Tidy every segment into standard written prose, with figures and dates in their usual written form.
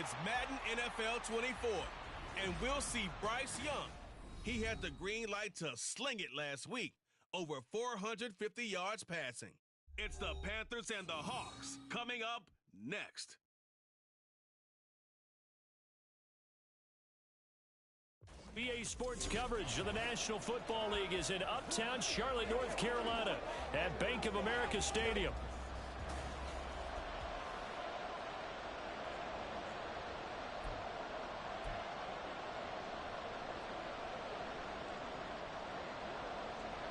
It's Madden NFL 24, and we'll see Bryce Young. He had the green light to sling it last week, over 450 yards passing. It's the Panthers and the Hawks coming up next. BA Sports coverage of the National Football League is in uptown Charlotte, North Carolina at Bank of America Stadium.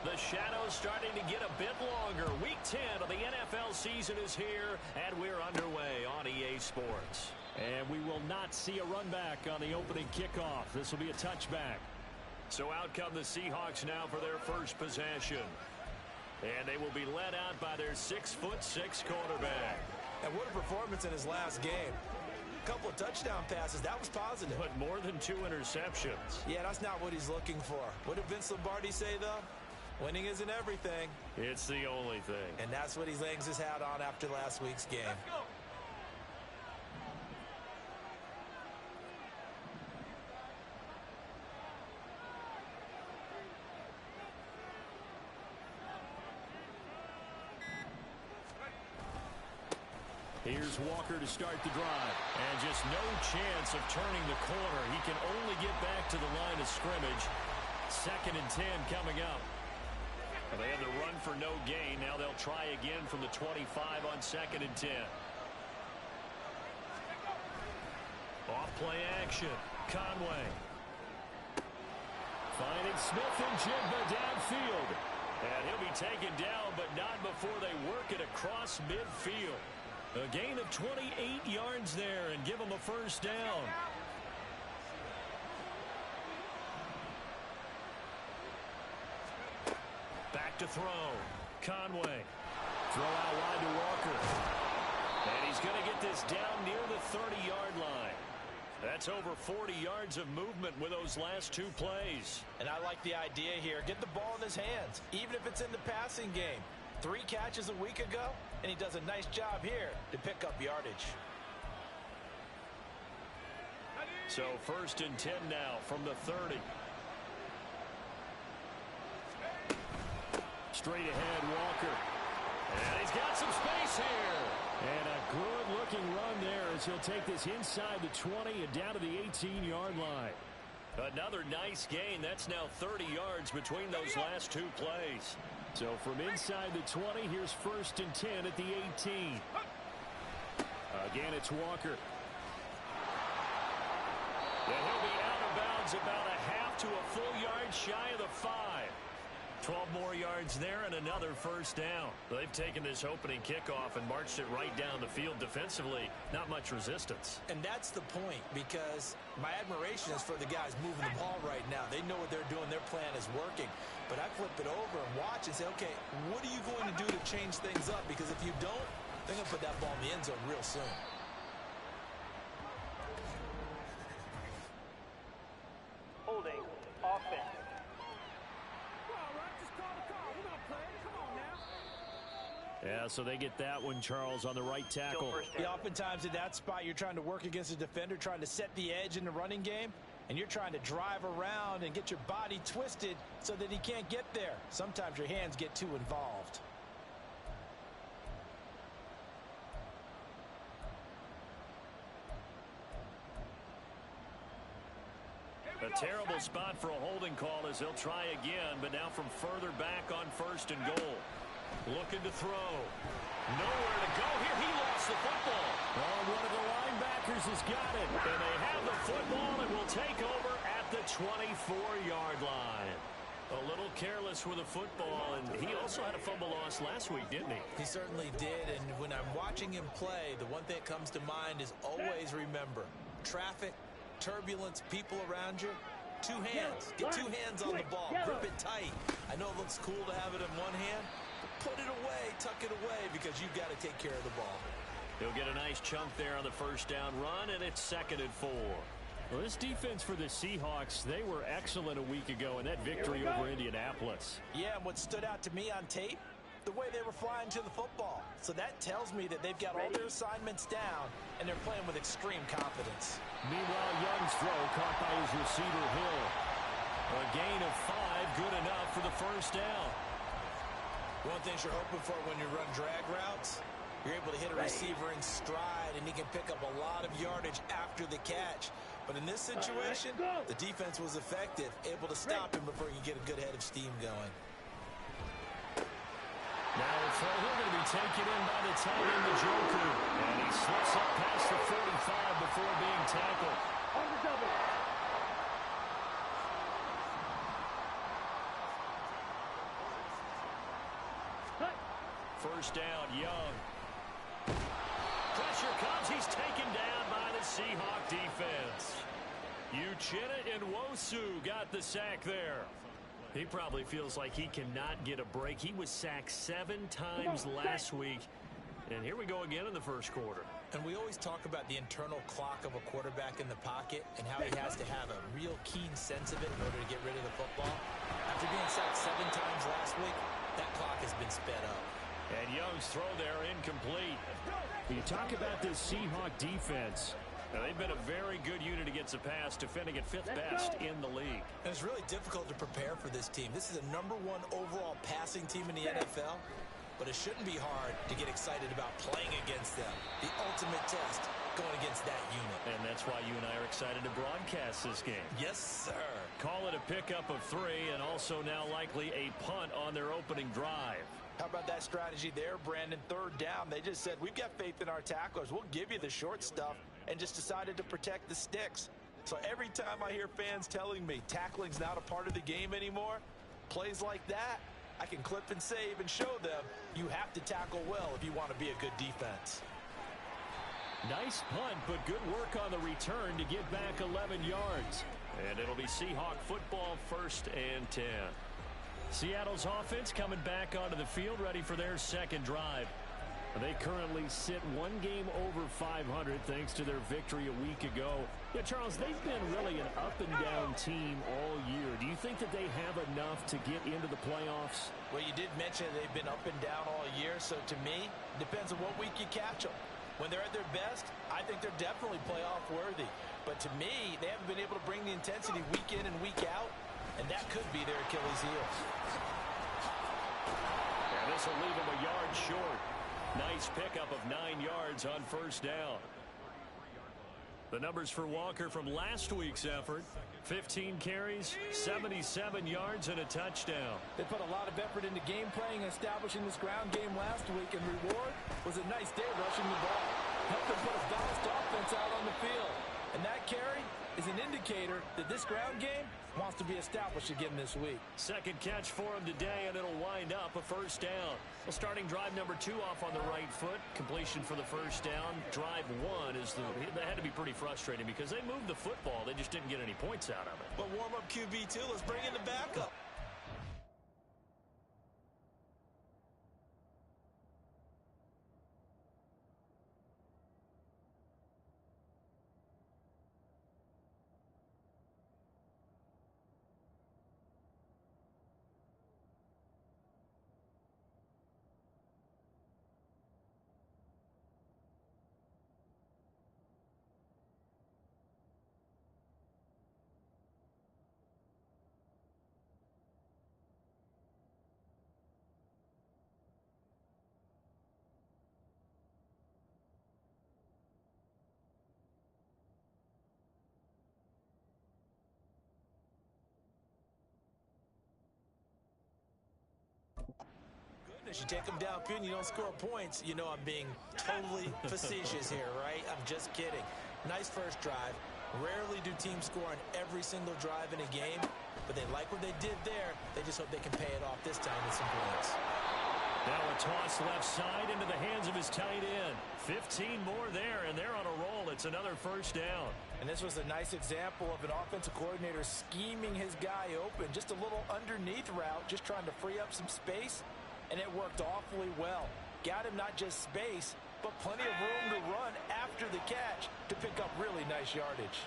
The shadow's starting to get a bit longer. Week 10 of the NFL season is here, and we're underway on EA Sports. And we will not see a run back on the opening kickoff. This will be a touchback. So out come the Seahawks now for their first possession. And they will be led out by their 6'6" quarterback. And what a performance in his last game. A couple of touchdown passes. That was positive. But more than 2 interceptions. Yeah, that's not what he's looking for. What did Vince Lombardi say, though? Winning isn't everything. It's the only thing. And that's what he hangs his hat on after last week's game. Let's go. Here's Walker to start the drive. And just no chance of turning the corner. He can only get back to the line of scrimmage. 2nd and 10 coming up. They had to run for no gain. Now they'll try again from the 25 on 2nd and 10. Off play action. Conway. Finding Smith and Jigba downfield. And he'll be taken down, but not before they work it across midfield. A gain of 28 yards there and give them a first down. Back to throw. Conway. Throw out wide to Walker. And he's going to get this down near the 30-yard line. That's over 40 yards of movement with those last 2 plays. And I like the idea here. Get the ball in his hands, even if it's in the passing game. 3 catches a week ago, and he does a nice job here to pick up yardage. So 1st and 10 now from the 30. Straight ahead, Walker. And he's got some space here. And a good-looking run there as he'll take this inside the 20 and down to the 18-yard line. Another nice gain. That's now 30 yards between those last 2 plays. So from inside the 20, here's 1st and 10 at the 18. Again, it's Walker. And he'll be out of bounds about a half to a full yard shy of the 5. 12 more yards there and another first down. They've taken this opening kickoff and marched it right down the field defensively. Not much resistance. And that's the point, because my admiration is for the guys moving the ball right now. They know what they're doing. Their plan is working. But I flip it over and watch and say, okay, what are you going to do to change things up? Because if you don't, they're going to put that ball in the end zone real soon. Holding offense. Yeah, so they get that one, Charles, on the right tackle. Yeah, oftentimes in that spot, you're trying to work against a defender, trying to set the edge in the running game, and you're trying to drive around and get your body twisted so that he can't get there. Sometimes your hands get too involved. A terrible spot for a holding call as they'll try again, but now from further back on 1st and goal. Looking to throw. Nowhere to go here. He lost the football. Oh, one of the linebackers has got it. And they have the football and will take over at the 24-yard line. A little careless with the football, and he also had a fumble loss last week, didn't he? He certainly did, and when I'm watching him play, the one thing that comes to mind is always remember, traffic, turbulence, people around you, 2 hands. Get 2 hands on the ball. Grip it tight. I know it looks cool to have it in one hand. Put it away, tuck it away, because you've got to take care of the ball. He'll get a nice chunk there on the first down run, and it's 2nd and 4. Well, this defense for the Seahawks, they were excellent a week ago in that victory over Indianapolis. Yeah, and what stood out to me on tape, the way they were flying to the football. So that tells me that they've got all their assignments down, and they're playing with extreme confidence. Meanwhile, Young's throw caught by his receiver, Hill. A gain of 5, good enough for the first down. One thing you're hoping for when you run drag routes, you're able to hit a receiver in stride, and he can pick up a lot of yardage after the catch. But in this situation, the defense was effective, able to stop him before he could get a good head of steam going. Now a throw here going to be taken in by the tight end, the Joker. And he slips up past the 45 before being tackled. On the double. First down, Young. Pressure comes. He's taken down by the Seahawk defense. Uchenna Nwosu got the sack there. He probably feels like he cannot get a break. He was sacked 7 times last week. And here we go again in the first quarter. And we always talk about the internal clock of a quarterback in the pocket and how he has to have a real keen sense of it in order to get rid of the football. After being sacked 7 times last week, that clock has been sped up. And Young's throw there incomplete. You talk about this Seahawk defense. Now, they've been a very good unit against the pass, defending at 5th best in the league. And it's really difficult to prepare for this team. This is a #1 overall passing team in the NFL, but it shouldn't be hard to get excited about playing against them. The ultimate test going against that unit. And that's why you and I are excited to broadcast this game. Yes, sir. Call it a pickup of 3 and also now likely a punt on their opening drive. How about that strategy there, Brandon? 3rd down. They just said, we've got faith in our tacklers. We'll give you the short stuff, and just decided to protect the sticks. So every time I hear fans telling me tackling's not a part of the game anymore, plays like that, I can clip and save and show them you have to tackle well if you want to be a good defense. Nice punt, but good work on the return to get back 11 yards. And it'll be Seahawk football, 1st and 10. Seattle's offense coming back onto the field, ready for their second drive. They currently sit 1 game over 500 thanks to their victory a week ago. Yeah, Charles, they've been really an up-and-down team all year. Do you think that they have enough to get into the playoffs? Well, you did mention they've been up and down all year, so to me, it depends on what week you catch them. When they're at their best, I think they're definitely playoff worthy. But to me, they haven't been able to bring the intensity week in and week out, and that could be their Achilles heel. And this will leave them a yard short. Nice pickup of 9 yards on 1st down. The numbers for Walker from last week's effort: 15 carries, 77 yards, and a touchdown. They put a lot of effort into game playing, establishing this ground game last week, and reward was a nice day rushing the ball. Helped them put a balanced offense out on the field. And that carry is an indicator that this ground game wants to be established again this week. Second catch for him today, and it'll wind up a 1st down. Well, starting drive number 2 off on the right foot. Completion for the 1st down. Drive 1 is that had to be pretty frustrating because they moved the football. They just didn't get any points out of it. But warm-up QB2, let's bring in the backup. Goodness, you take them downfield and you don't score points. You know I'm being totally facetious here, right? I'm just kidding. Nice first drive. Rarely do teams score on every single drive in a game, but they like what they did there. They just hope they can pay it off this time with some points. Now a toss left side into the hands of his tight end. 15 more there, and they're on a roll. It's another 1st down. And this was a nice example of an offensive coordinator scheming his guy open. Just a little underneath route, just trying to free up some space, and it worked awfully well. Got him not just space, but plenty of room to run after the catch to pick up really nice yardage.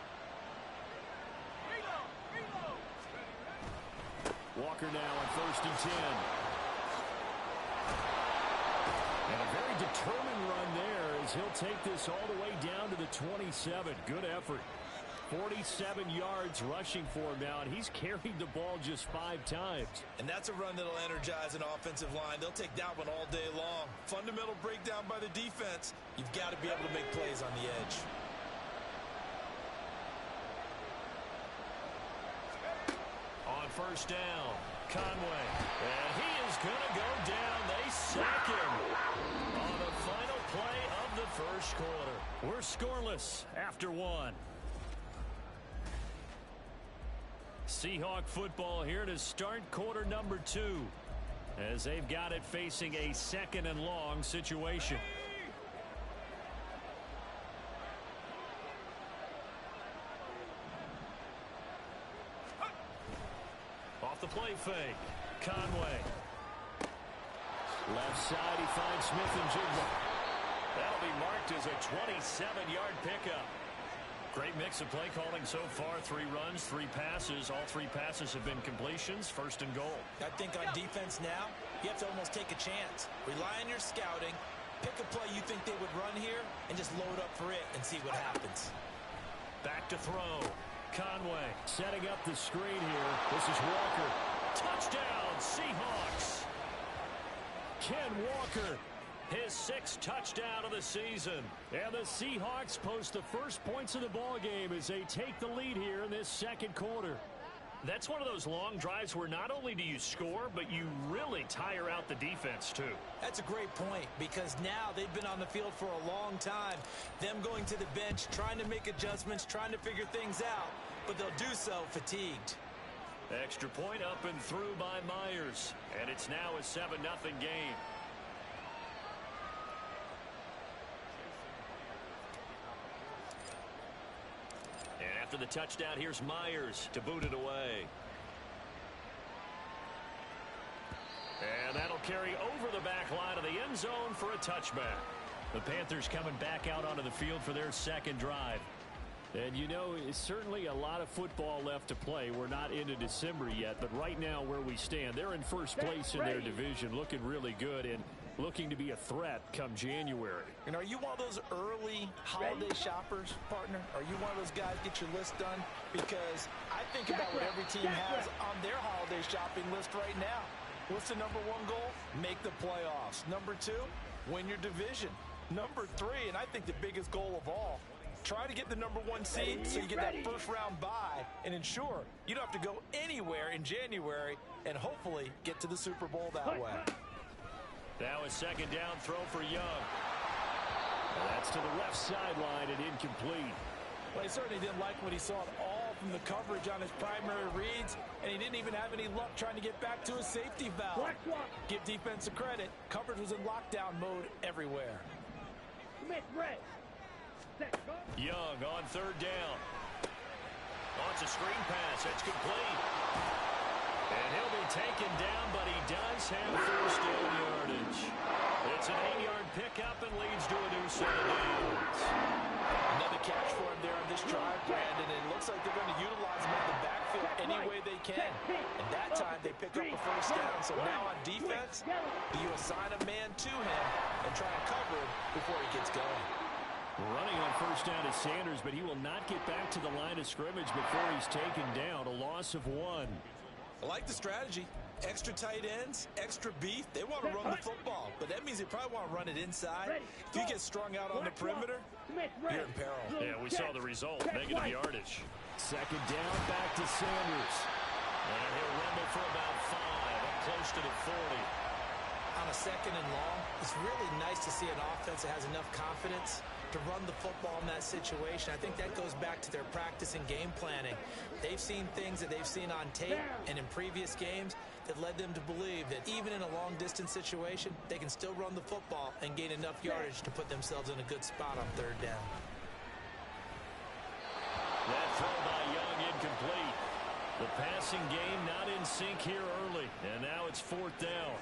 Walker now on 1st and 10. And a very determined run there as he'll take this all the way down to the 27. Good effort. 47 yards rushing for him now, and he's carried the ball just 5 times. And that's a run that'll energize an offensive line. They'll take that one all day long. Fundamental breakdown by the defense. You've got to be able to make plays on the edge. On first down, Conway. And he is going to go down. They sack him on the final play of the first quarter. We're scoreless after 1. Seahawk football here to start quarter number 2 as they've got it facing a 2nd and long situation. Off the play fake, Conway. Left side, he finds Smith and Jigba. That'll be marked as a 27-yard pickup. Great mix of play calling so far. 3 runs, 3 passes. All 3 passes have been completions. 1st and goal. I think on defense now, you have to almost take a chance. Rely on your scouting. Pick a play you think they would run here and just load up for it and see what happens. Back to throw. Conway setting up the screen here. This is Walker. Touchdown, Seahawks. Ken Walker, his 6th touchdown of the season. And the Seahawks post the first points of the ball game as they take the lead here in this 2nd quarter. That's one of those long drives where not only do you score, but you really tire out the defense too. That's a great point because now they've been on the field for a long time. Them going to the bench, trying to make adjustments, trying to figure things out, but they'll do so fatigued. Extra point up and through by Myers. And it's now a 7-0 game. And after the touchdown, here's Myers to boot it away. And that'll carry over the back line of the end zone for a touchback. The Panthers coming back out onto the field for their 2nd drive. And you know, it's certainly a lot of football left to play. We're not into December yet, but right now where we stand, they're in first place in their division, looking really good and looking to be a threat come January. And are you one of those early holiday shoppers, partner? Are you one of those guys get your list done? Because I think about what every team has on their holiday shopping list right now. What's the number 1 goal? Make the playoffs. Number 2, win your division. Number 3, and I think the biggest goal of all, try to get the number 1 seed so you get that first-round bye and ensure you don't have to go anywhere in January and hopefully get to the Super Bowl that way. Now a 2nd down throw for Young. And that's to the left sideline and incomplete. Well, he certainly didn't like what he saw at all from the coverage on his primary reads, and he didn't even have any luck trying to get back to his safety valve. Give defense a credit. Coverage was in lockdown mode everywhere. Young on 3rd down. Launch a screen pass. It's complete. And he'll be taken down, but he does have first down yardage. It's an 8-yard pickup and leads to a new set of downs. Another catch for him there on this drive, Brandon. And it looks like they're going to utilize him in the backfield any way they can. And that time they pick up a first down. So now on defense, do you assign a man to him and try and cover him before he gets going? Running on first down is Sanders, but he will not get back to the line of scrimmage before he's taken down. A loss of 1. I like the strategy. Extra tight ends, extra beef. They want to run the football, but that means they probably want to run it inside. If you get strung out on the perimeter, you're in peril. Yeah, we saw the result. Negative yardage. 2nd down, back to Sanders. And he'll rumble for about 5, up close to the 40. On a 2nd and long, it's really nice to see an offense that has enough confidence to run the football in that situation. I think that goes back to their practice and game planning. They've seen things that they've seen on tape and in previous games that led them to believe that even in a long-distance situation, they can still run the football and gain enough yardage to put themselves in a good spot on 3rd down. That throw by Young incomplete. The passing game not in sync here early, and now it's 4th down.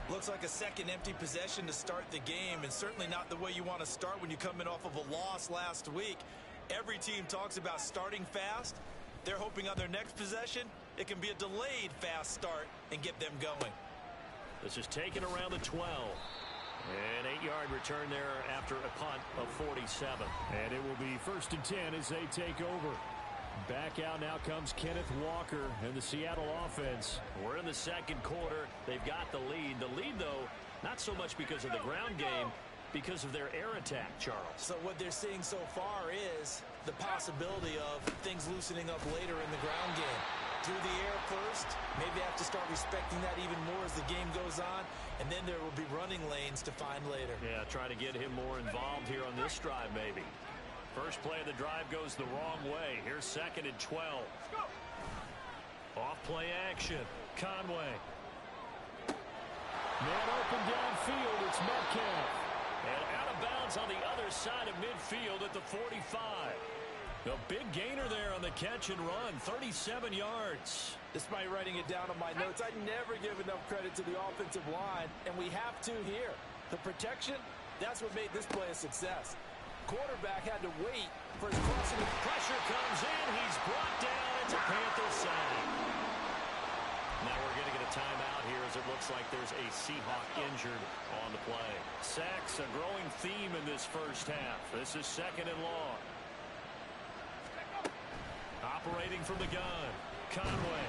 Looks like a 2nd empty possession to start the game, and certainly not the way you want to start when you're coming off of a loss last week. Every team talks about starting fast. They're hoping on their next possession, it can be a delayed fast start and get them going. This is taken around the 12. An 8-yard return there after a punt of 47. And it will be 1st and 10 as they take over. Back out now comes Kenneth Walker and the Seattle offense. We're in the second quarter. They've got the lead. The lead, though, not so much because of the ground game, because of their air attack, Charles. So what they're seeing so far is the possibility of things loosening up later in the ground game. Through the air first, maybe have to start respecting that even more as the game goes on, and then there will be running lanes to find later. Yeah, trying to get him more involved here on this drive, maybe. First play of the drive goes the wrong way. Here's 2nd and 12. Off play action. Conway. Man open downfield. It's Metcalf. And out of bounds on the other side of midfield at the 45. A big gainer there on the catch and run. 37 yards. Despite writing it down on my notes, I never give enough credit to the offensive line, and we have to here. The protection, that's what made this play a success. Quarterback had to wait for his crossing. Pressure comes in. He's brought down. It's a Panther sack. Now we're going to get a timeout here as it looks like there's a Seahawk injured on the play. Sacks, a growing theme in this first half. This is 2nd and long. Operating from the gun. Conway.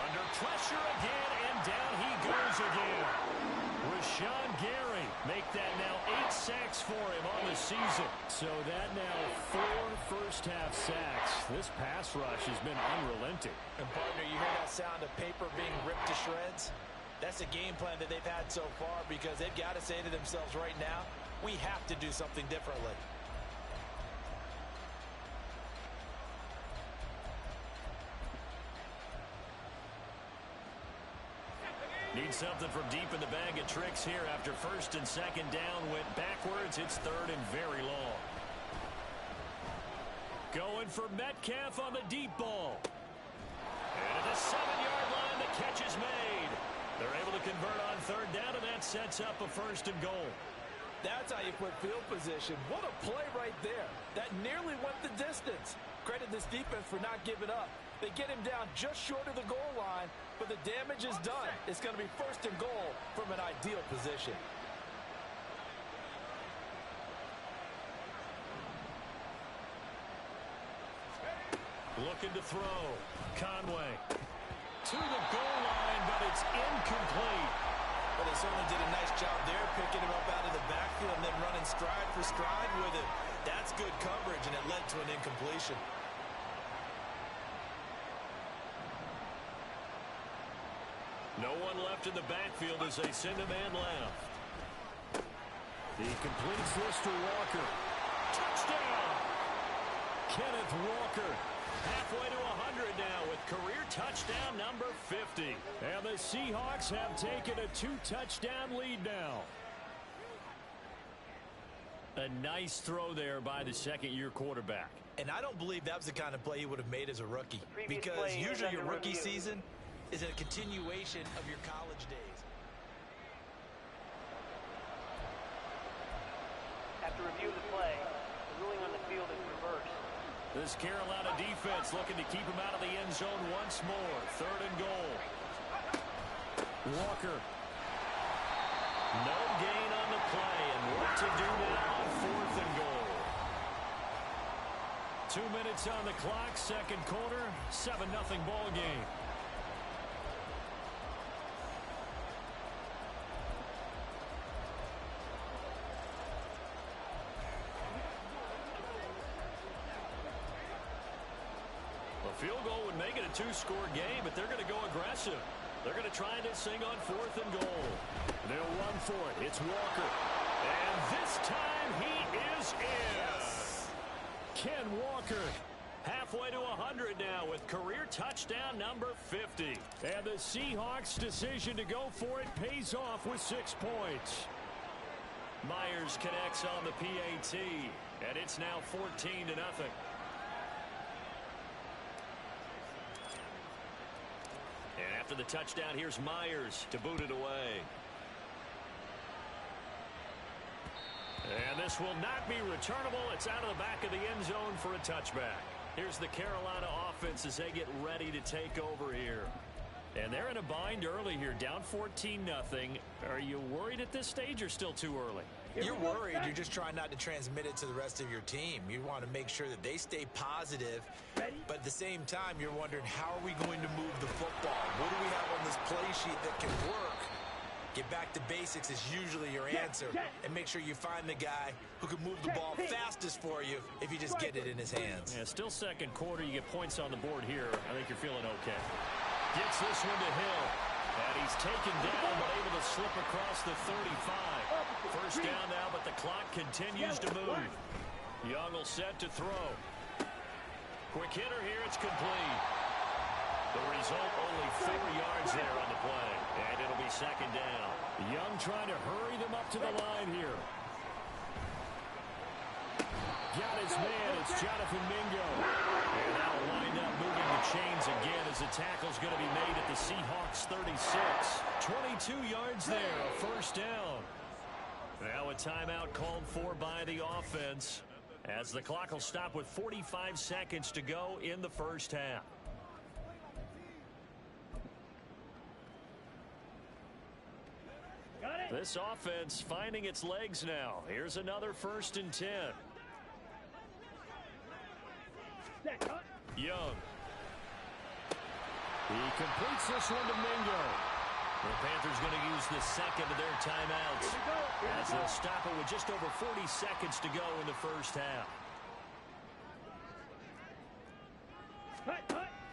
Under pressure again, and down he goes again. Rashawn Gary make that now 8 sacks for him on the season. So that now 4 first-half sacks. This pass rush has been unrelenting. And partner, you hear that sound of paper being ripped to shreds? That's a game plan that they've had so far because they've got to say to themselves right now, we have to do something differently. Need something from deep in the bag of tricks here after 1st and 2nd down went backwards. It's 3rd and very long. Going for Metcalf on the deep ball. And at the 7-yard line, the catch is made. They're able to convert on 3rd down, and that sets up a 1st and goal. That's how you put field position. What a play right there. That nearly went the distance. Credit this defense for not giving up. They get him down just short of the goal line, but the damage is done. It's going to be 1st and goal from an ideal position. Looking to throw. Conway. To the goal line, but it's incomplete. But they certainly did a nice job there, picking him up out of the backfield and then running stride for stride with it. That's good coverage, and it led to an incompletion. No one left in the backfield as they send a man left. He completes this to Walker. Touchdown! Kenneth Walker. Halfway to 100 now with career touchdown number 50. And the Seahawks have taken a 2-touchdown lead now. A nice throw there by the second-year quarterback. And I don't believe that was the kind of play he would have made as a rookie. Because usually your rookie season is a continuation of your college days. After review of the play, the ruling on the field is reversed. This Carolina defense looking to keep him out of the end zone once more. 3rd and goal. Walker. No gain on the play, and what to do now? 4th and goal. 2 minutes on the clock, second quarter, 7-0 ball game. A field goal would make it a 2-score game, but they're going to go aggressive. They're going to try this thing on 4th and goal. They'll run for it. It's Walker. And this time he is in. Yes. Ken Walker. Halfway to 100 now with career touchdown number 50. And the Seahawks' decision to go for it pays off with 6 points. Myers connects on the PAT, and it's now 14-0. And after the touchdown, here's Myers to boot it away. And this will not be returnable. It's out of the back of the end zone for a touchback. Here's the Carolina offense as they get ready to take over here. And they're in a bind early here, down 14-0. Are you worried at this stage or still too early? You're worried. You're just trying not to transmit it to the rest of your team. You want to make sure that they stay positive, but at the same time, you're wondering, how are we going to move the football? What do we have on this play sheet that can work? Get back to basics is usually your answer, and make sure you find the guy who can move the ball fastest for you if you just get it in his hands. Yeah, still second quarter. You get points on the board here. I think you're feeling okay. Gets this one to Hill. And he's taken down, but able to slip across the 35. First down now, but the clock continues to move. Young will set to throw. Quick hitter here. It's complete. The result, only 4 yards there on the play. And it'll be second down. Young trying to hurry them up to the line here. Got his man. It's Jonathan Mingo. And that'll wind up moving the chains again as the tackle's going to be made at the Seahawks 36. 22 yards there, a first down. Now a timeout called for by the offense as the clock will stop with 45 seconds to go in the first half. This offense finding its legs now. Here's another 1st and 10. Young. He completes this one to Mingo. The Panthers going to use the second of their timeouts as they'll stop it with just over 40 seconds to go in the first half.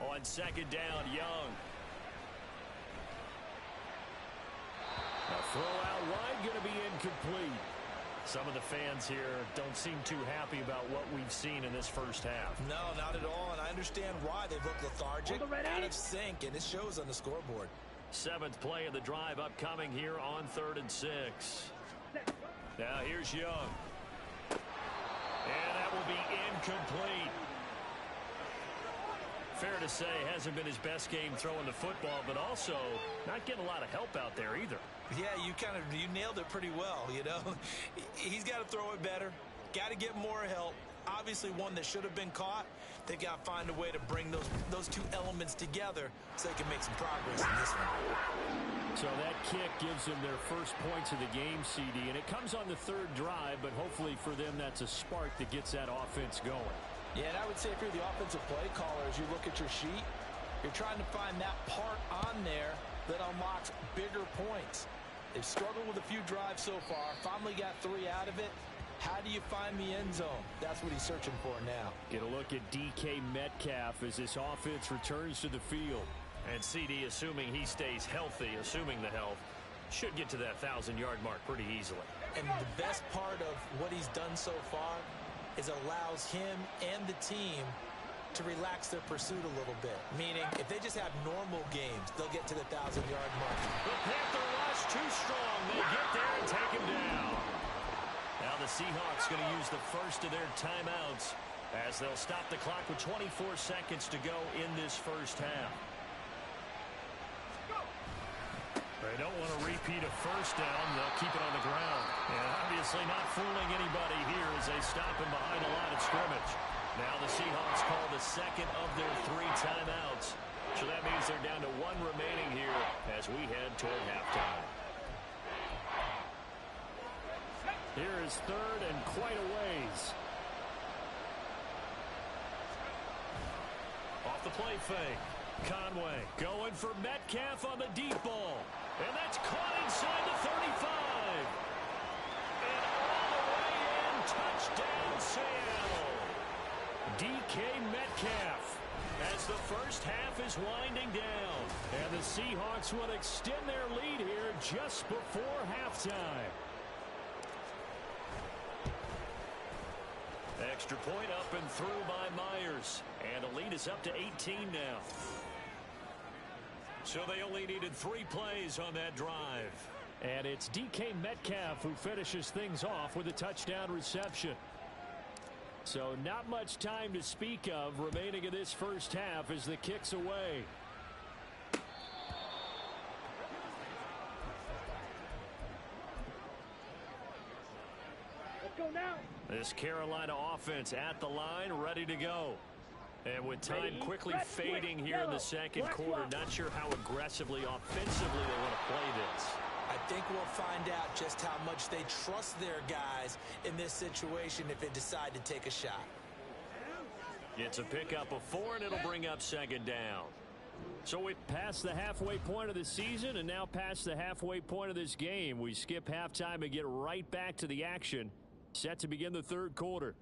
On second down, Young. A throw out wide going to be incomplete. Some of the fans here don't seem too happy about what we've seen in this first half. No, not at all, and I understand why. They've looked lethargic, out of sync, and it shows on the scoreboard. 7th play of the drive upcoming here on 3rd and 6. Now here's Young. And that will be incomplete. Fair to say, hasn't been his best game throwing the football, but also not getting a lot of help out there either. Yeah, you nailed it pretty well, you know. He's got to throw it better, got to get more help. Obviously one that should have been caught. They've got to find a way to bring those two elements together so they can make some progress in this one. So that kick gives them their first points of the game, CD, and it comes on the 3rd drive, but hopefully for them that's a spark that gets that offense going. Yeah, and I would say if you're the offensive play caller, as you look at your sheet, you're trying to find that part on there that unlocks bigger points. They've struggled with a few drives so far, finally got 3 out of it. How do you find the end zone? That's what he's searching for now. Get a look at DK Metcalf as this offense returns to the field. And CD, assuming he stays healthy, assuming the health, should get to that 1,000-yard mark pretty easily. And the best part of what he's done so far is allows him and the team to relax their pursuit a little bit. Meaning, if they just have normal games, they'll get to the 1,000-yard mark. The Panther rush too strong. They get there and take him down. Now the Seahawks going to use the first of their timeouts as they'll stop the clock with 24 seconds to go in this first half. They don't want to repeat a first down. They'll keep it on the ground. And obviously not fooling anybody here as they stop him behind a line of scrimmage. Now the Seahawks call the second of their 3 timeouts. So that means they're down to 1 remaining here as we head toward halftime. Here is 3rd and quite a ways. Off the play fake. Conway going for Metcalf on the deep ball. And that's caught inside the 35. And all the way in, touchdown Seattle. DK Metcalf as the first half is winding down. And the Seahawks will extend their lead here just before halftime. Extra point up and through by Myers. And the lead is up to 18 now. So they only needed 3 plays on that drive. And it's DK Metcalf who finishes things off with a touchdown reception. So not much time to speak of remaining in this first half as the kick's away. Let's go now. This Carolina offense at the line, ready to go. And with time quickly fading here in the second quarter, not sure how aggressively, offensively they want to play this. I think we'll find out just how much they trust their guys in this situation if they decide to take a shot. It's a pickup of 4, and it'll bring up second down. So we passed the halfway point of the season and now past the halfway point of this game. We skip halftime and get right back to the action. Set to begin the third quarter.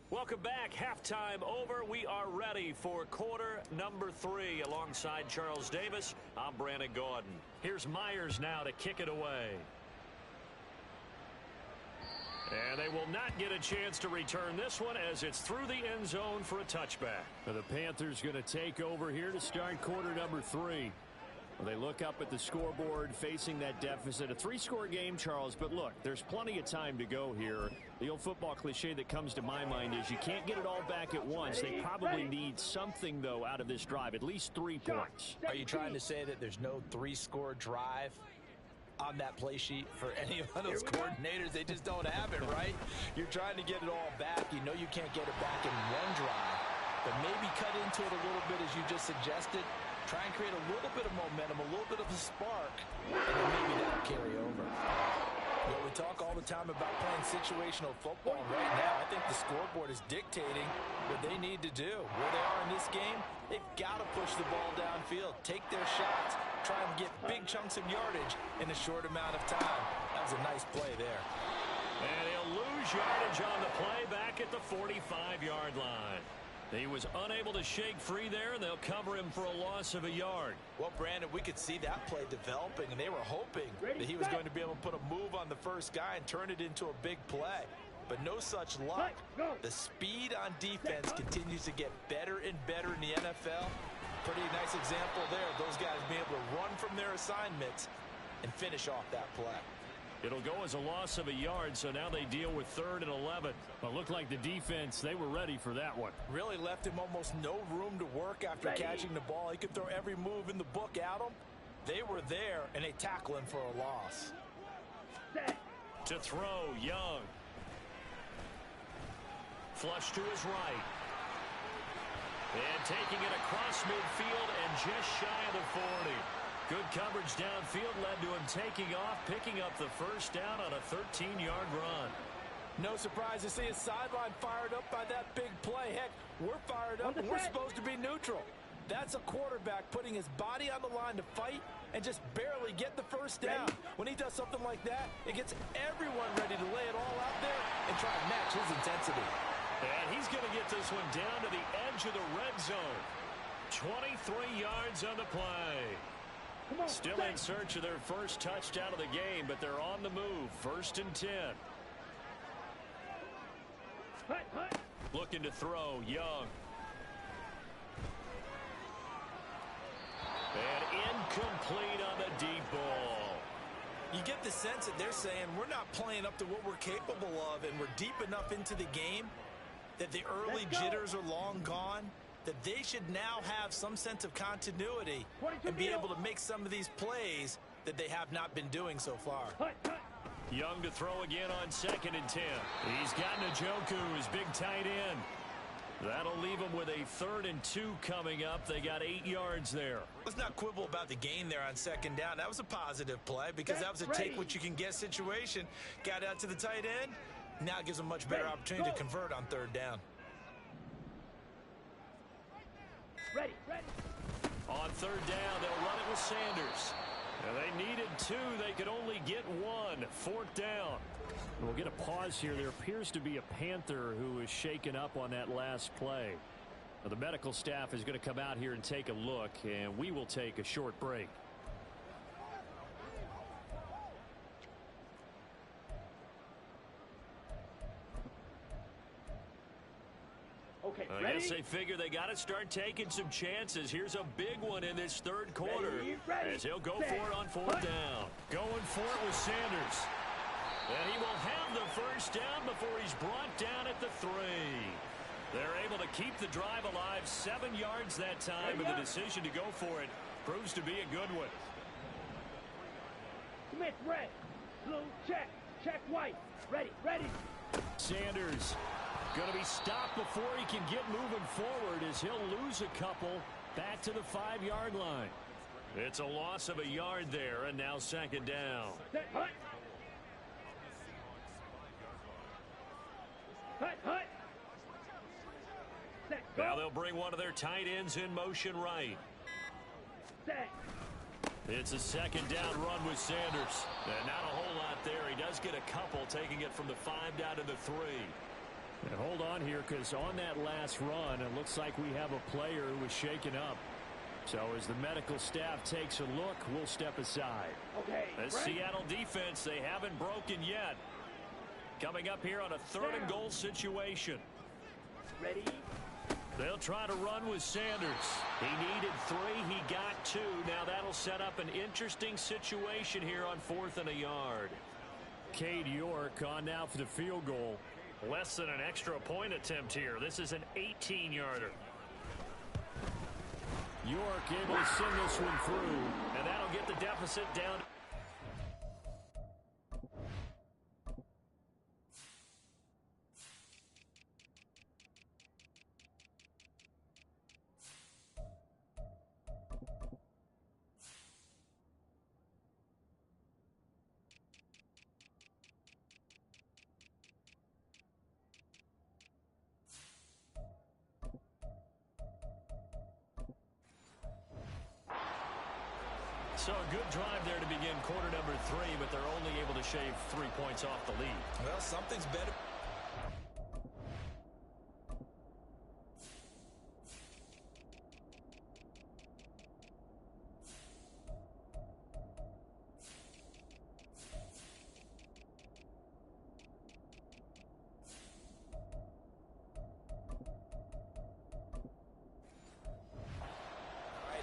Welcome back. Halftime over. We are ready for quarter number 3. Alongside Charles Davis, I'm Brandon Gordon. Here's Myers now to kick it away. And they will not get a chance to return this one as it's through the end zone for a touchback. The Panthers going to take over here to start quarter number 3. Well, they look up at the scoreboard facing that deficit. A 3-score game, Charles, but look, there's plenty of time to go here. The old football cliche that comes to my mind is you can't get it all back at once. They probably need something, though, out of this drive, at least 3 points. Are you trying to say that there's no 3-score drive on that play sheet for any of those coordinators? They just don't have it, right? You're trying to get it all back. You know you can't get it back in one drive, but maybe cut into it a little bit as you just suggested. Try and create a little bit of momentum, a little bit of a spark, and then maybe that'll carry over. You know, we talk all the time about playing situational football, and right now I think the scoreboard is dictating what they need to do. Where they are in this game, they've got to push the ball downfield, take their shots, try and get big chunks of yardage in a short amount of time. That was a nice play there. And he'll lose yardage on the play back at the 45-yard line. He was unable to shake free there, and they'll cover him for a loss of a yard. Well, Brandon, we could see that play developing, and they were hoping that he was going to be able to put a move on the first guy and turn it into a big play. But no such luck. The speed on defense continues to get better and better in the NFL. Pretty nice example there of those guys being able to run from their assignments and finish off that play. It'll go as a loss of a yard, so now they deal with 3rd and 11. Well, looked like the defense, they were ready for that one. Really left him almost no room to work after catching the ball. He could throw every move in the book at him. They were there, and they tackle him for a loss. To throw, Young. Flush to his right. And taking it across midfield and just shy of the 40. Good coverage downfield led to him taking off, picking up the first down on a 13-yard run. No surprise to see his sideline fired up by that big play. Heck, we're fired up, and we're supposed to be neutral. That's a quarterback putting his body on the line to fight and just barely get the first down. When he does something like that, it gets everyone ready to lay it all out there and try and match his intensity. And he's going to get this one down to the edge of the red zone. 23 yards on the play. Still in search of their first touchdown of the game, but they're on the move. 1st and 10. Looking to throw, Young. And incomplete on the deep ball. You get the sense that they're saying we're not playing up to what we're capable of, and we're deep enough into the game that the early jitters are long gone, that they should now have some sense of continuity and be able to make some of these plays that they have not been doing so far. Young to throw again on 2nd and 10. He's got Njoku, his big tight end. That'll leave him with a 3rd and 2 coming up. They got 8 yards there. Let's not quibble about the gain there on 2nd down. That was a positive play because that was a take-what-you-can-get situation. Got out to the tight end. Now it gives them a much better opportunity to convert on 3rd down. On 3rd down, they'll run it with Sanders. And they needed 2. They could only get 1. 4th down. We'll get a pause here. There appears to be a Panther who is shaken up on that last play. Now, the medical staff is going to come out here and take a look, and we will take a short break. I guess they figure they got to start taking some chances. Here's a big one in this 3rd quarter as he'll go for it on 4th down. Going for it with Sanders. And he will have the first down before he's brought down at the 3. They're able to keep the drive alive, 7 yards that time, and the decision to go for it proves to be a good one. Smith, red. Blue, check. Check white. Ready, ready. Sanders going to be stopped before he can get moving forward as he'll lose a couple back to the 5-yard line. It's a loss of a yard there, and now second down. Set, hut. Hut, hut. Set, go. Now they'll bring one of their tight ends in motion right. Set. It's a second down run with Sanders. And not a whole lot there. He does get a couple, taking it from the 5 down to the 3. And hold on here, because on that last run, it looks like we have a player who was shaken up. So as the medical staff takes a look, we'll step aside. Okay. The Seattle defense, they haven't broken yet. Coming up here on a 3rd and goal situation. Ready. They'll try to run with Sanders. He needed 3. He got 2. Now that'll set up an interesting situation here on 4th and a yard. Cade York on now for the field goal. Less than an extra point attempt here. This is an 18-yarder. York able to send this one through. And that'll get the deficit down. So a good drive there to begin quarter number 3, but they're only able to shave 3 points off the lead. Well, something's better.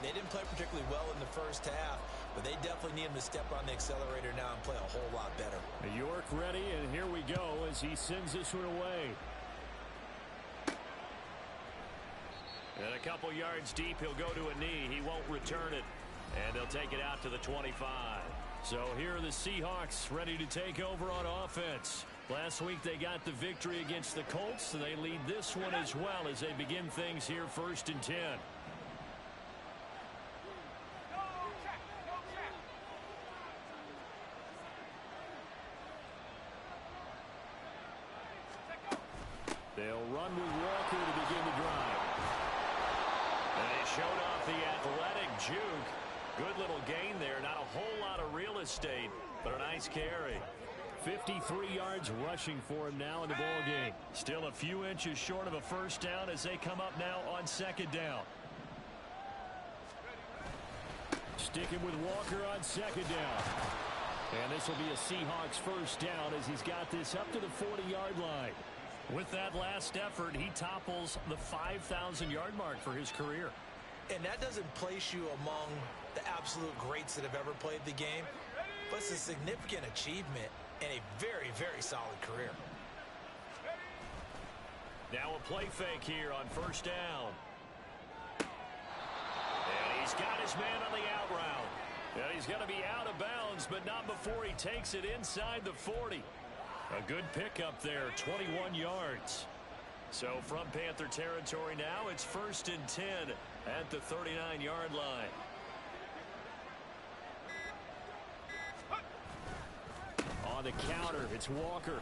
They didn't play particularly well in the first half, but they definitely need him to step on the accelerator now and play a whole lot better. York ready, and here we go as he sends this one away. And a couple yards deep, he'll go to a knee. He won't return it, and they'll take it out to the 25. So here are the Seahawks ready to take over on offense. Last week they got the victory against the Colts, so they lead this one as well as they begin things here 1st and 10. They'll run with Walker to begin the drive. And they showed off the athletic juke. Good little gain there. Not a whole lot of real estate, but a nice carry. 53 yards rushing for him now in the ball game. Still a few inches short of a first down as they come up now on 2nd down. Sticking with Walker on 2nd down. And this will be a Seahawks first down as he's got this up to the 40-yard line. With that last effort, he topples the 5,000-yard mark for his career. And that doesn't place you among the absolute greats that have ever played the game, but it's a significant achievement and a very, very solid career. Now a play fake here on 1st down. And he's got his man on the out route. And he's going to be out of bounds, but not before he takes it inside the 40. A good pickup there, 21 yards. So from Panther territory now, it's 1st and 10 at the 39-yard line. On the counter, it's Walker.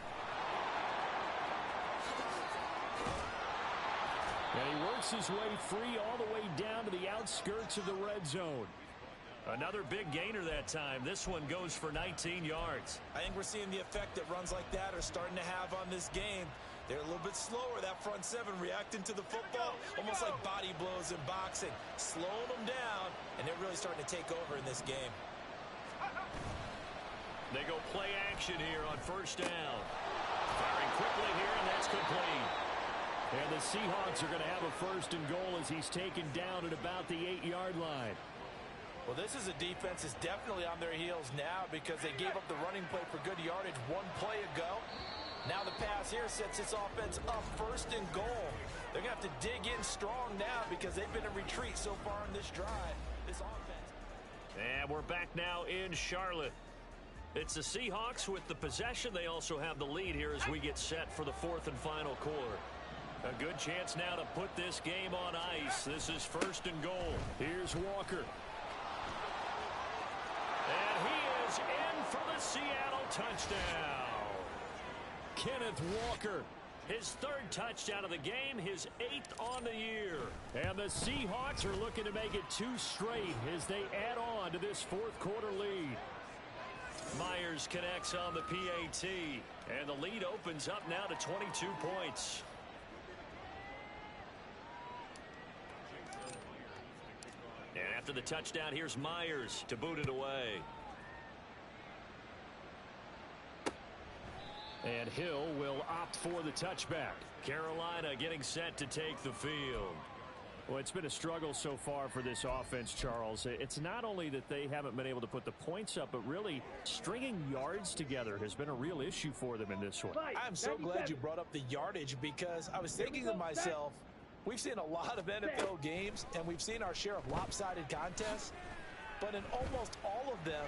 And he works his way free all the way down to the outskirts of the red zone. Another big gainer that time. This one goes for 19 yards. I think we're seeing the effect that runs like that are starting to have on this game. They're a little bit slower, that front seven, reacting to the football, almost like body blows in boxing, slowing them down, and they're really starting to take over in this game. They go play action here on 1st down. Firing quickly here, and that's complete. And the Seahawks are going to have a 1st and goal as he's taken down at about the 8-yard line. Well, this is a defense that's definitely on their heels now because they gave up the running play for good yardage one play ago. Now the pass here sets its offense up 1st and goal. They're going to have to dig in strong now because they've been in retreat so far in this drive, this offense. And we're back now in Charlotte. It's the Seahawks with the possession. They also have the lead here as we get set for the fourth and final quarter. A good chance now to put this game on ice. This is first and goal. Here's Walker. And he is in for the Seattle touchdown. Kenneth Walker. His third touchdown of the game, his 8th on the year. And the Seahawks are looking to make it 2 straight as they add on to this fourth quarter lead. Myers connects on the PAT, and the lead opens up now to 22 points. And after the touchdown, here's Myers to boot it away. And Hill will opt for the touchback. Carolina getting set to take the field. Well, it's been a struggle so far for this offense, Charles. It's not only that they haven't been able to put the points up, but really stringing yards together has been a real issue for them in this one. I'm so glad you brought up the yardage because I was thinking to myself, we've seen a lot of NFL games and we've seen our share of lopsided contests, but in almost all of them,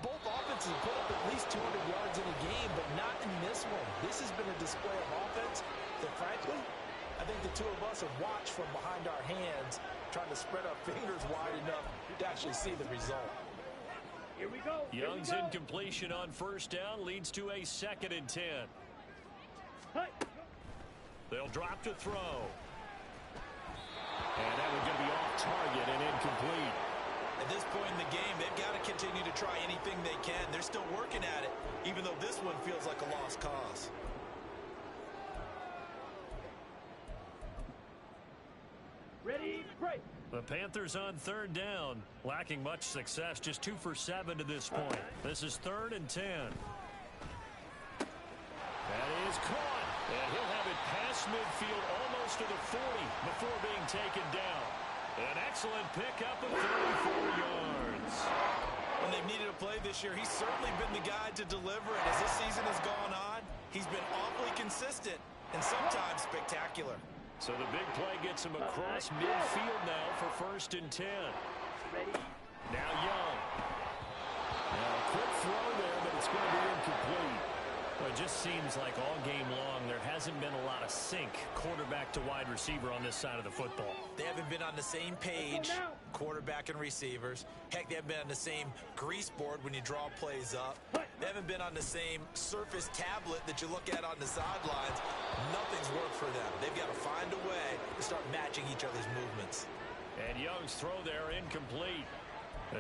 both offenses put up at least 200 yards in a game, but not in this one. This has been a display of offense that, frankly, I think the two of us have watched from behind our hands, trying to spread our fingers wide enough to actually see the result. Here we go. Young's incompletion on first down leads to a 2nd and 10. Hey. They'll drop to throw. And that one's going to be off target and incomplete. At this point in the game, they've got to continue to try anything they can. They're still working at it, even though this one feels like a lost cause. Ready, break. The Panthers on 3rd down, lacking much success, just 2 for 7 to this point. This is 3rd and 10. That is caught. And he'll have it past midfield almost to the 40 before being taken down. An excellent pickup of 34 yards. When they've needed a play this year, he's certainly been the guy to deliver it. As this season has gone on, he's been awfully consistent and sometimes spectacular. So the big play gets him across midfield now for 1st and 10. Ready. Now Young. Now a quick throw there, but it's going to be incomplete. Well, it just seems like all game long there hasn't been a lot of sync quarterback to wide receiver on this side of the football. They haven't been on the same page, quarterback and receivers. Heck, they haven't been on the same grease board when you draw plays up. They haven't been on the same surface tablet that you look at on the sidelines. Nothing's worked for them. They've got to find a way to start matching each other's movements. And Young's throw there incomplete.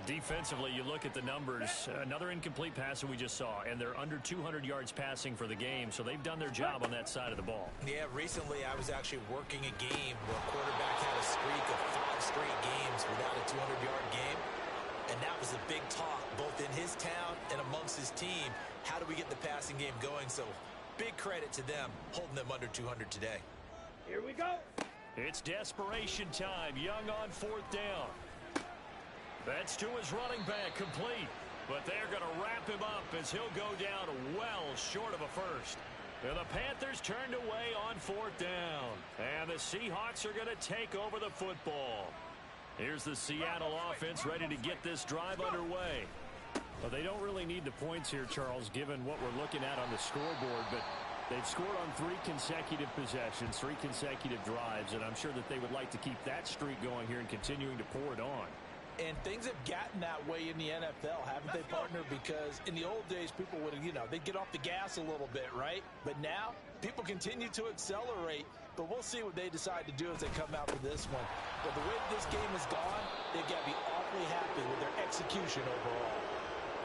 Defensively, you look at the numbers. Another incomplete pass that we just saw, and they're under 200 yards passing for the game, so they've done their job on that side of the ball. Yeah, recently I was actually working a game where a quarterback had a streak of 5 straight games without a 200-yard game, and that was the big talk, both in his town and amongst his team. How do we get the passing game going? So big credit to them, holding them under 200 today. Here we go. It's desperation time. Young on 4th down. That's to his running back, complete. But they're going to wrap him up as he'll go down well short of a first. And the Panthers turned away on 4th down. And the Seahawks are going to take over the football. Here's the Seattle offense ready to get this drive underway. Well, they don't really need the points here, Charles, given what we're looking at on the scoreboard. But they've scored on 3 consecutive possessions, 3 consecutive drives. And I'm sure that they would like to keep that streak going here and continuing to pour it on. And things have gotten that way in the NFL, haven't they, partner? Because in the old days, people would, they'd get off the gas a little bit, right? But now, people continue to accelerate. But we'll see what they decide to do as they come out for this one. But the way this game has gone, they've got to be awfully happy with their execution overall.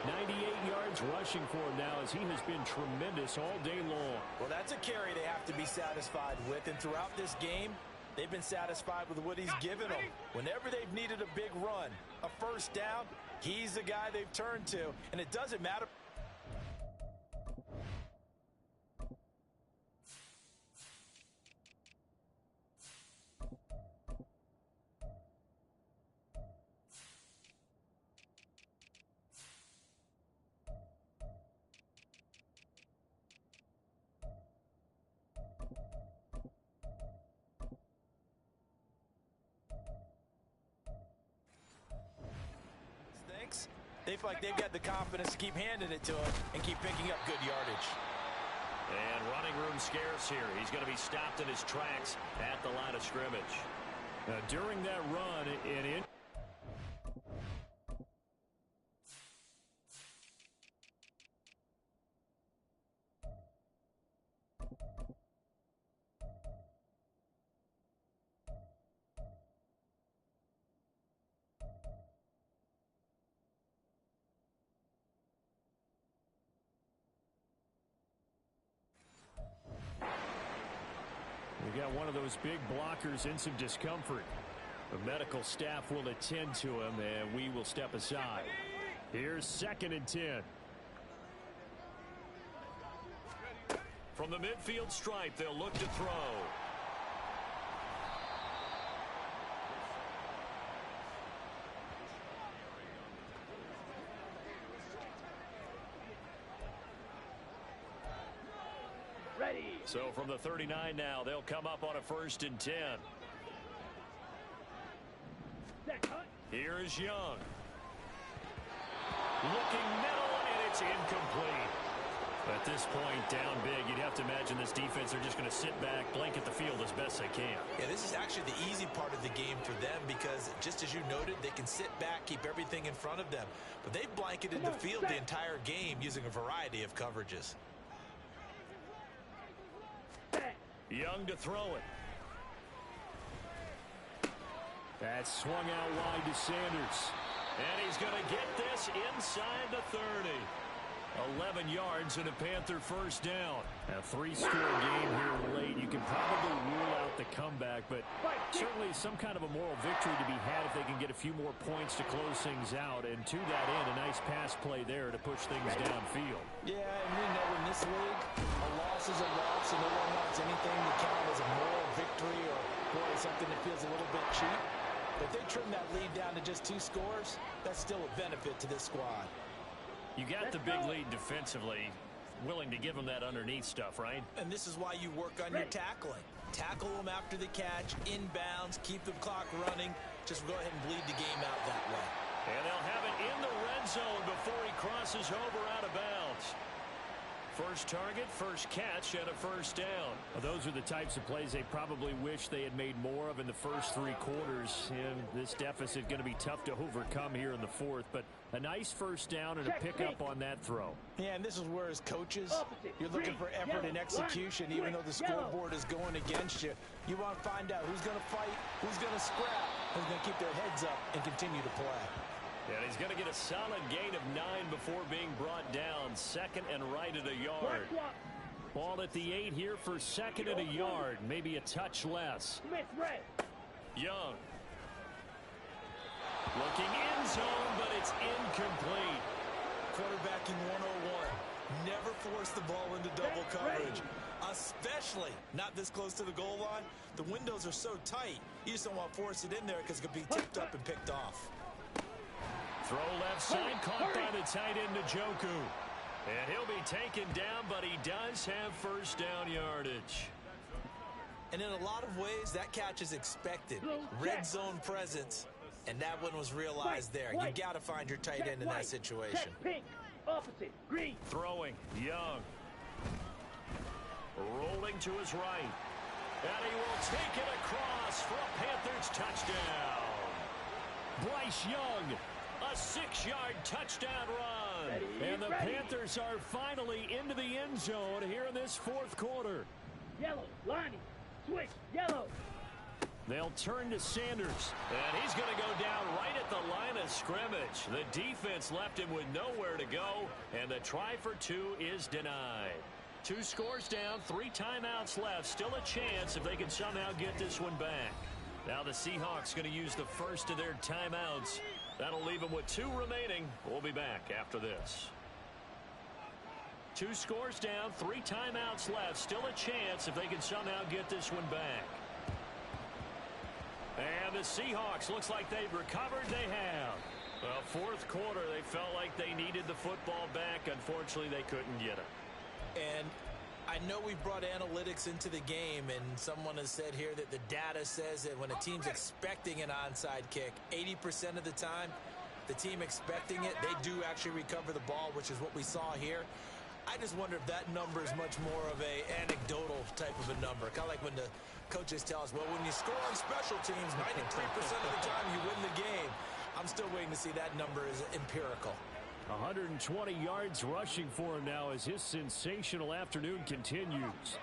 98 yards rushing for him now as he has been tremendous all day long. Well, that's a carry they have to be satisfied with. And throughout this game, they've been satisfied with what he's given them. Whenever they've needed a big run, a first down, he's the guy they've turned to. And it doesn't matter. They feel like they've got the confidence to keep handing it to him and keep picking up good yardage. And running room scarce here. He's going to be stopped in his tracks at the line of scrimmage. During that run, we got one of those big blockers in some discomfort. The medical staff will attend to him, and we will step aside. Here's 2nd and 10. From the midfield stripe, they'll look to throw. Ready. So from the 39 now, they'll come up on a 1st and 10. Here is Young. Looking middle, and it's incomplete. At this point, down big, you'd have to imagine this defense are just going to sit back, blanket the field as best they can. Yeah, this is actually the easy part of the game for them because, just as you noted, they can sit back, keep everything in front of them. But they've blanketed the field the entire game using a variety of coverages. Young to throw it. That's swung out wide to Sanders. And he's going to get this inside the 30. 11 yards and a Panther 1st down. A 3-score game here late. You can probably rule out the comeback, but certainly some kind of a moral victory to be had if they can get a few more points to close things out. And to that end, a nice pass play there to push things downfield. Yeah, and we know in this league, a loss is a loss, and no one wants anything to count as a moral victory or, boy, something that feels a little bit cheap. But if they trim that lead down to just 2 scores, that's still a benefit to this squad. You got the big lead defensively, willing to give them that underneath stuff, right? And this is why you work on your tackling. Tackle them after the catch, inbounds, keep the clock running. Just go ahead and bleed the game out that way. And they'll have it in the red zone before he crosses over out of bounds. First target, first catch, and a 1st down. Well, those are the types of plays they probably wish they had made more of in the first 3 quarters. And this deficit going to be tough to overcome here in the 4th. But a nice 1st down and a pickup on that throw. Yeah, and this is where, as coaches, you're looking for effort and execution. Even though the scoreboard is going against you, you want to find out who's going to fight, who's going to scrap, who's going to keep their heads up and continue to play. And he's going to get a solid gain of 9 before being brought down. 2nd and right at a yard. Ball at the 8 here for 2nd and a yard. Maybe a touch less. Young. Looking end zone, but it's incomplete. Quarterbacking 101. Never force the ball into double coverage. Especially not this close to the goal line. The windows are so tight, you just don't want to force it in there because it could be tipped up and picked off. Throw left side, caught by the tight end Njoku. And he'll be taken down, but he does have 1st down yardage. And in a lot of ways, that catch is expected. Red zone presence, and that one was realized there. You got to find your tight end in that situation. Opposite, green. Throwing, Young. Rolling to his right. And he will take it across for a Panthers touchdown. Bryce Young. A 6-yard touchdown run. And the Panthers are finally into the end zone here in this 4th quarter. Yellow, lining, switch, yellow. They'll turn to Sanders. And he's going to go down right at the line of scrimmage. The defense left him with nowhere to go. And the try for 2 is denied. 2 scores down, 3 timeouts left. Still a chance if they can somehow get this one back. Now the Seahawks going to use the first of their timeouts. That'll leave them with 2 remaining. We'll be back after this. 2 scores down, 3 timeouts left. Still a chance if they can somehow get this one back. And the Seahawks, looks like they've recovered. They have. Well, 4th quarter, they felt like they needed the football back. Unfortunately, they couldn't get it. And I know we brought analytics into the game, and someone has said here that the data says that when a team's expecting an onside kick, 80% of the time, the team expecting it, they do actually recover the ball, which is what we saw here. I just wonder if that number is much more of a anecdotal type of a number. Kind of like when the coaches tell us, well, when you score on special teams, 93% of the time you win the game. I'm still waiting to see that number is empirical. 120 yards rushing for him now as his sensational afternoon continues.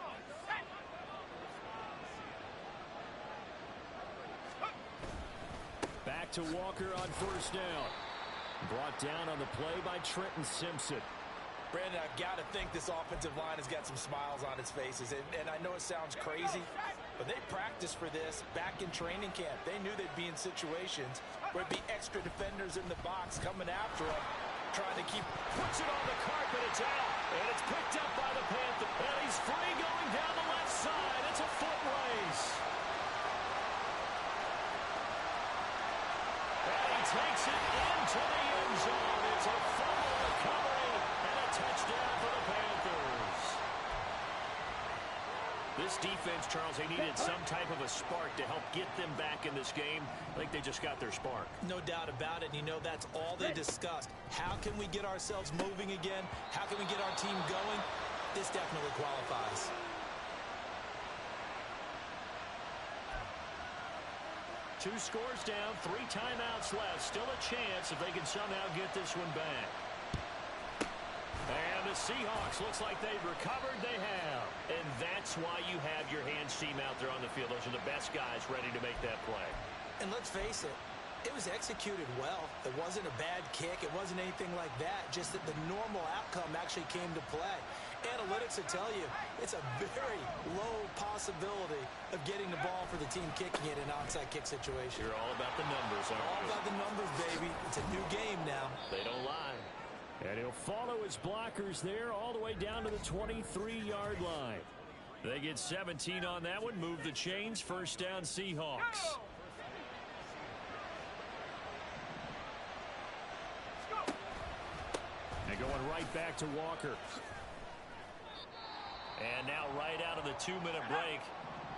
Back to Walker on first down. Brought down on the play by Trenton Simpson. Brandon, I've got to think this offensive line has got some smiles on its faces. And I know it sounds crazy, but they practiced for this back in training camp. They knew they'd be in situations where it'd be extra defenders in the box coming after them, trying to keep... Puts it on the carpet, it's out, and it's picked up by the Panthers. And he's free going down the left side. It's a foot race. And he takes it into the end zone. It's a fumble recovery and a touchdown for the Panthers. This defense, Charles, they needed some type of a spark to help get them back in this game. I think they just got their spark. No doubt about it. And you know, that's all they discussed. How can we get ourselves moving again? How can we get our team going? This definitely qualifies. Two scores down, 3 timeouts left. Still a chance if they can somehow get this one back. And the Seahawks looks like they've recovered. They have. And that's why you have your hands team out there on the field. Those are the best guys ready to make that play. And let's face it, it was executed well. It wasn't a bad kick. It wasn't anything like that. Just that the normal outcome actually came to play. Analytics will tell you it's a very low possibility of getting the ball for the team kicking it in an onside kick situation. You're all about the numbers, aren't you? All about the numbers, baby. It's a new game now. They don't lie. And he'll follow his blockers there all the way down to the 23-yard line. They get 17 on that one. Move the chains. First down, Seahawks. And going right back to Walker. And now right out of the 2-minute break,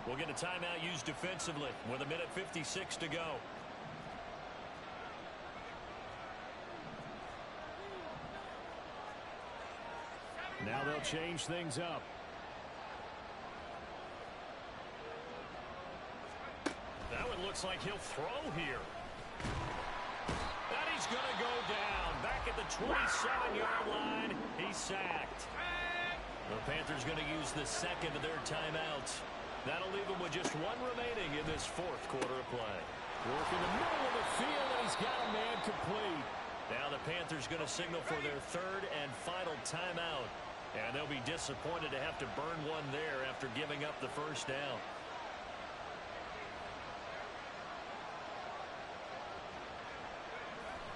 we'll get a timeout used defensively with 1:56 to go. Now they'll change things up. That one looks like he'll throw here. And he's going to go down. Back at the 27-yard line, he's sacked. The Panthers going to use the second of their timeouts. That'll leave them with just one remaining in this fourth quarter of play. Working the middle of the field, and he's got a man complete. Now the Panthers going to signal for their third and final timeout. And they'll be disappointed to have to burn one there after giving up the first down.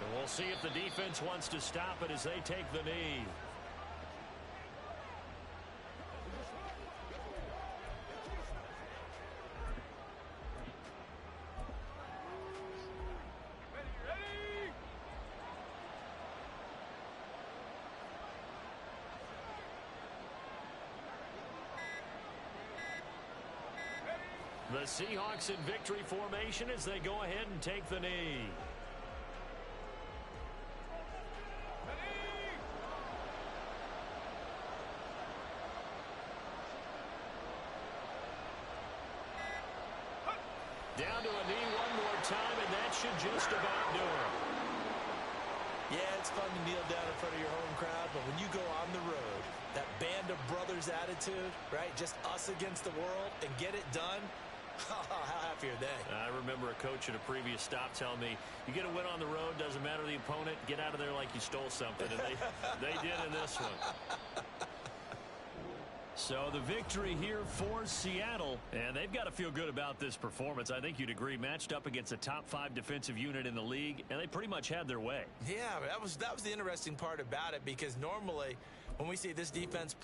And we'll see if the defense wants to stop it as they take the knee. The Seahawks in victory formation as they go ahead and take the knee. Down to a knee one more time, and that should just about do it. Yeah, it's fun to kneel down in front of your home crowd, but when you go on the road, that band of brothers attitude, right? Just us against the world and get it done. How happy are they? I remember a coach at a previous stop telling me, you get a win on the road, doesn't matter the opponent, get out of there like you stole something. And they did in this one. So the victory here for Seattle, and they've got to feel good about this performance. I think you'd agree, matched up against a top 5 defensive unit in the league, and they pretty much had their way. Yeah, that was the interesting part about it, because normally when we see this defense